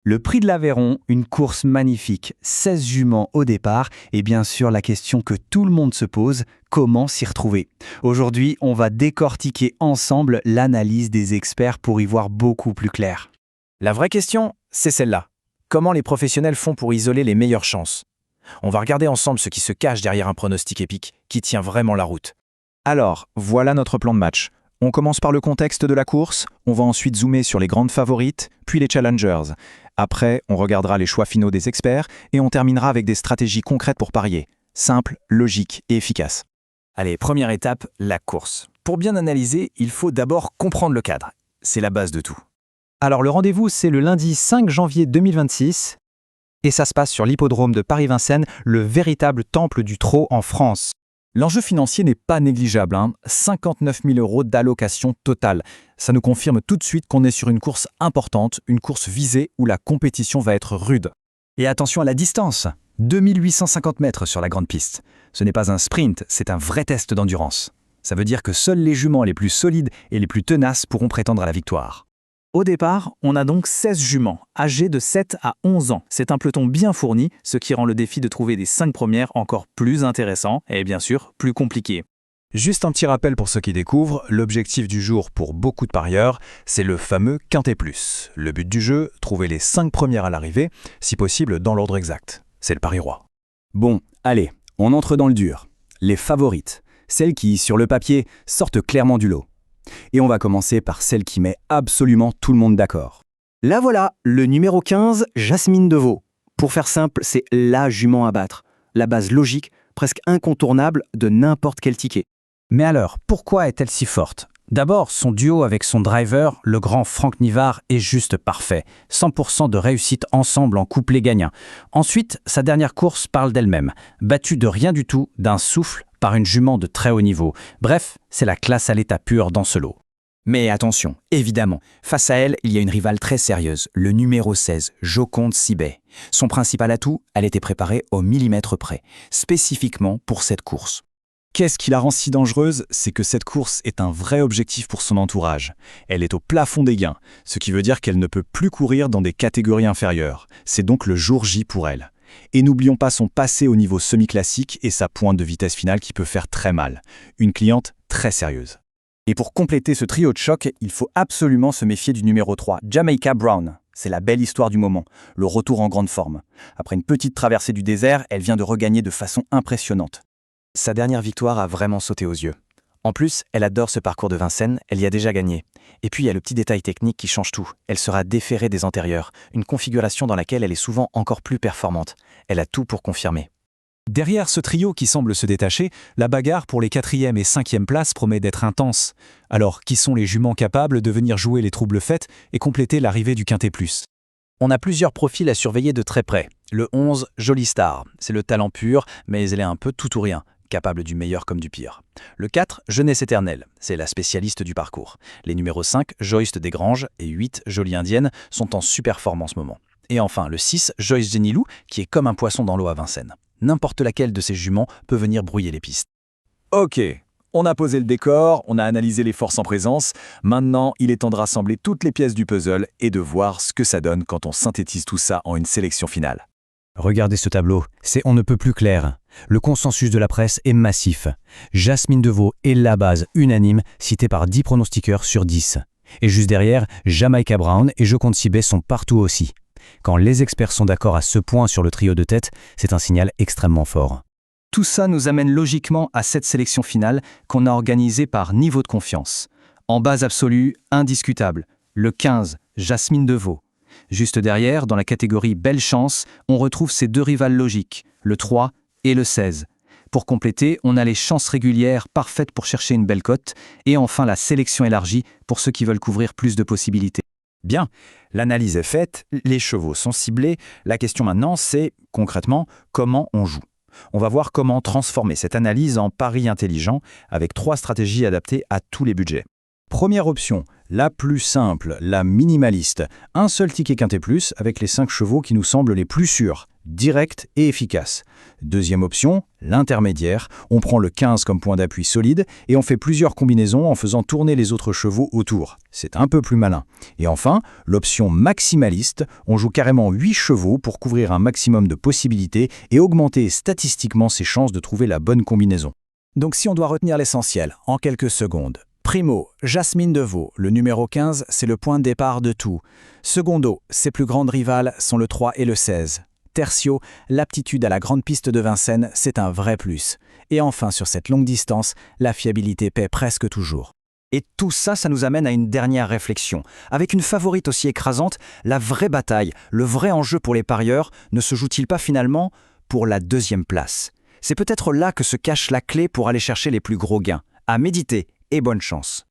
Le prix de l'Aveyron, une course magnifique, 16 juments au départ, et bien sûr la question que tout le monde se pose, comment s'y retrouver? Aujourd'hui, on va décortiquer ensemble l'analyse des experts pour y voir beaucoup plus clair. La vraie question, c'est celle-là. Comment les professionnels font pour isoler les meilleures chances? On va regarder ensemble ce qui se cache derrière un pronostic épique qui tient vraiment la route. Alors, voilà notre plan de match. On commence par le contexte de la course, on va ensuite zoomer sur les grandes favorites, puis les challengers. Après, on regardera les choix finaux des experts et on terminera avec des stratégies concrètes pour parier. Simple, logique et efficace. Allez, première étape, la course. Pour bien analyser, il faut d'abord comprendre le cadre. C'est la base de tout. Alors le rendez-vous, c'est le lundi 5 janvier 2026, et ça se passe sur l'hippodrome de Paris-Vincennes, le véritable temple du trot en France. L'enjeu financier n'est pas négligeable, 59 000 € d'allocation totale. Ça nous confirme tout de suite qu'on est sur une course importante, une course visée où la compétition va être rude. Et attention à la distance, 2850 mètres sur la grande piste. Ce n'est pas un sprint, c'est un vrai test d'endurance. Ça veut dire que seuls les juments les plus solides et les plus tenaces pourront prétendre à la victoire. Au départ, on a donc 16 juments, âgés de 7 à 11 ans. C'est un peloton bien fourni, ce qui rend le défi de trouver des 5 premières encore plus intéressant et bien sûr plus compliqué. Juste un petit rappel pour ceux qui découvrent, l'objectif du jour pour beaucoup de parieurs, c'est le fameux Quintet Plus. Le but du jeu, trouver les 5 premières à l'arrivée, si possible dans l'ordre exact. C'est le pari roi. Bon, allez, on entre dans le dur. Les favorites, celles qui, sur le papier, sortent clairement du lot. Et on va commencer par celle qui met absolument tout le monde d'accord. Là voilà, le numéro 15, Jasmine Deveau. Pour faire simple, c'est la jument à battre. La base logique, presque incontournable de n'importe quel ticket. Mais alors, pourquoi est-elle si forte? D'abord, son duo avec son driver, le grand Franck Nivard, est juste parfait. 100% de réussite ensemble en couplet gagnant. Ensuite, sa dernière course parle d'elle-même. Battue de rien du tout, d'un souffle, par une jument de très haut niveau. Bref, c'est la classe à l'état pur dans ce lot. Mais attention, évidemment, face à elle, il y a une rivale très sérieuse, le numéro 16, Joconde Sibet. Son principal atout, elle était préparée au millimètre près, spécifiquement pour cette course. Qu'est-ce qui la rend si dangereuse? C'est que cette course est un vrai objectif pour son entourage. Elle est au plafond des gains, ce qui veut dire qu'elle ne peut plus courir dans des catégories inférieures. C'est donc le jour J pour elle. Et n'oublions pas son passé au niveau semi-classique et sa pointe de vitesse finale qui peut faire très mal. Une cliente très sérieuse. Et pour compléter ce trio de choc, il faut absolument se méfier du numéro 3, Jamaica Brown. C'est la belle histoire du moment, le retour en grande forme. Après une petite traversée du désert, elle vient de regagner de façon impressionnante. Sa dernière victoire a vraiment sauté aux yeux. En plus, elle adore ce parcours de Vincennes, elle y a déjà gagné. Et puis il y a le petit détail technique qui change tout. Elle sera déférée des antérieurs, une configuration dans laquelle elle est souvent encore plus performante. Elle a tout pour confirmer. Derrière ce trio qui semble se détacher, la bagarre pour les 4e et 5e places promet d'être intense. Alors, qui sont les juments capables de venir jouer les troubles fêtes et compléter l'arrivée du Quintet Plus? On a plusieurs profils à surveiller de très près. Le 11, Jolie Star. C'est le talent pur, mais elle est un peu tout ou rien, capable du meilleur comme du pire. Le 4, Jeunesse éternelle. C'est la spécialiste du parcours. Les numéros 5, Joyce Desgranges et 8, Jolie Indienne, sont en super forme en ce moment. Et enfin, le 6, Joyce Genilou, qui est comme un poisson dans l'eau à Vincennes. N'importe laquelle de ces juments peut venir brouiller les pistes. Ok, on a posé le décor, on a analysé les forces en présence. Maintenant, il est temps de rassembler toutes les pièces du puzzle et de voir ce que ça donne quand on synthétise tout ça en une sélection finale. Regardez ce tableau, c'est on ne peut plus clair. Le consensus de la presse est massif. Jasmine Deveau est la base unanime, citée par 10 pronostiqueurs sur 10. Et juste derrière, Jamaica Brown et Joconde Sibet sont partout aussi. Quand les experts sont d'accord à ce point sur le trio de tête, c'est un signal extrêmement fort. Tout ça nous amène logiquement à cette sélection finale qu'on a organisée par niveau de confiance. En base absolue, indiscutable, le 15, Jasmine Deveau. Juste derrière, dans la catégorie Belle Chance, on retrouve ses deux rivales logiques, le 3 et le 16. Pour compléter, on a les chances régulières parfaites pour chercher une belle cote, et enfin la sélection élargie pour ceux qui veulent couvrir plus de possibilités. Bien, l'analyse est faite, les chevaux sont ciblés. La question maintenant, c'est concrètement comment on joue. On va voir comment transformer cette analyse en pari intelligent avec 3 stratégies adaptées à tous les budgets. Première option, la plus simple, la minimaliste. Un seul ticket Quintet Plus avec les 5 chevaux qui nous semblent les plus sûrs. direct et efficace. Deuxième option, l'intermédiaire. On prend le 15 comme point d'appui solide et on fait plusieurs combinaisons en faisant tourner les autres chevaux autour. C'est un peu plus malin. Et enfin, l'option maximaliste. On joue carrément 8 chevaux pour couvrir un maximum de possibilités et augmenter statistiquement ses chances de trouver la bonne combinaison. Donc si on doit retenir l'essentiel, en quelques secondes. Primo, Jasmine Deveau, le numéro 15, c'est le point de départ de tout. Secondo, ses plus grandes rivales sont le 3 et le 16. Tertio, l'aptitude à la grande piste de Vincennes, c'est un vrai plus. Et enfin, sur cette longue distance, la fiabilité paie presque toujours. Et tout ça, ça nous amène à une dernière réflexion. Avec une favorite aussi écrasante, la vraie bataille, le vrai enjeu pour les parieurs, ne se joue-t-il pas finalement pour la deuxième place? C'est peut-être là que se cache la clé pour aller chercher les plus gros gains. À méditer et bonne chance.